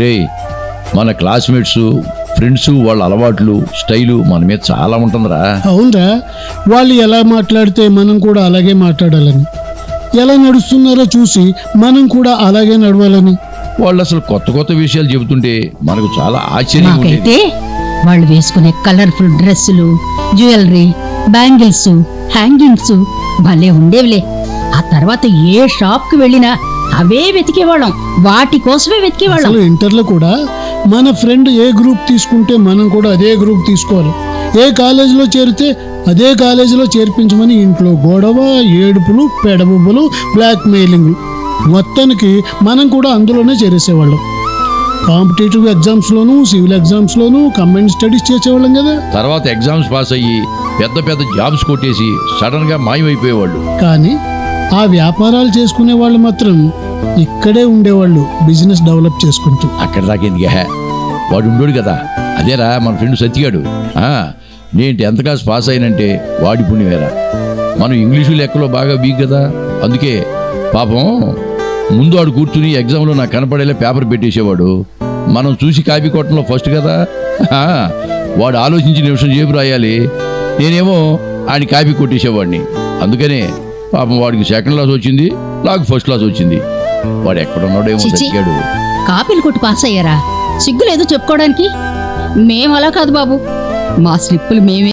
ఒరేయ్, మన classmates friends వాళ్ళ అలవాట్లు స్టైలు మన మీద చాలా ఉంటుందిరా. అవునరా, వాళ్ళు ఎలా మాట్లాడితే మనం కూడా అలాగే మాట్లాడాలని, ఎలా నడుస్తున్నారో చూసి మనం కూడా అలాగే నడవాలని. వాళ్ళు అసలు కొత్త కొత్త విషయాలు చెబుతుంటే మనకు చాలా ఆశ్చర్యంగా ఉండేది. నాకైతే వాళ్ళు వేసుకునే కలర్ఫుల్ డ్రెస్సులు, జ్యువెలరీ, బ్యాంగిల్స్, హ్యాంగింగ్స్ భలే ఉండేవిలే. ఆ తర్వాత ఏ షాప్ కి వెళ్ళినా అవే వెతికేవాళ్ళం, వాటి కోసమే వెతికేవాళ్ళం. అసలు ఇంటర్లో కూడా మన ఫ్రెండ్ ఏ గ్రూప్ తీసుకుంటే మనం కూడా అదే గ్రూప్ తీసుకోవాలి, ఏ కాలేజీలో చేరితే అదే కాలేజీలో చేర్పించమని ఇంట్లో గొడవ, ఏడుపులు, పెడబుబ్బలు, బ్లాక్ మెయిలింగ్. మొత్తానికి మనం కూడా అందులోనే చేరేసేవాళ్ళం. కాంపిటేటివ్ ఎగ్జామ్స్లోను, సివిల్ ఎగ్జామ్స్లోను కంబైన్డ్ స్టడీస్ చేసేవాళ్ళం కదా. తర్వాత ఎగ్జామ్స్ పాస్ అయ్యి పెద్ద పెద్ద జాబ్స్ కొట్టేసి సడన్ గా మాయమైపోయేవాళ్ళు. కానీ ఆ వ్యాపారాలు చేసుకునే వాళ్ళు మాత్రం ఇక్కడే ఉండేవాళ్ళు, బిజినెస్ డెవలప్ చేసుకుంటూ. అక్కడ దాకా ఎందుకే, వాడు ఉండోడు కదా. అదేరా మన ఫ్రెండ్ సత్యగాడు. నేను 10th క్లాస్ పాస్ అయినంటే వాడి పుణ్యమేరా. మనం ఇంగ్లీషు లెక్కలో బాగా వీక్ కదా, అందుకే పాపం ముందు వాడు కూర్చుని ఎగ్జామ్లో నాకు కనపడేలా పేపర్ పెట్టేసేవాడు. మనం చూసి కాపీ కొట్టడంలో ఫస్ట్ కదా. వాడు ఆలోచించి నిమిషం చేపు రాయాలి, నేనేమో ఆయన కాపీ కొట్టేసేవాడిని. అందుకనే పాపం వాడికి 2nd క్లాస్ వచ్చింది, నాకు 1st క్లాస్ వచ్చింది. వాడు ఎక్కడున్నాడేమో చిచి. సత్యాడు. కాపీలు కొట్టి పాస్ అయ్యారా? సిగ్గులేదు చెప్పుకోవడానికి. మేం అలా కాదు బాబు, మా స్లిప్పులు మేమే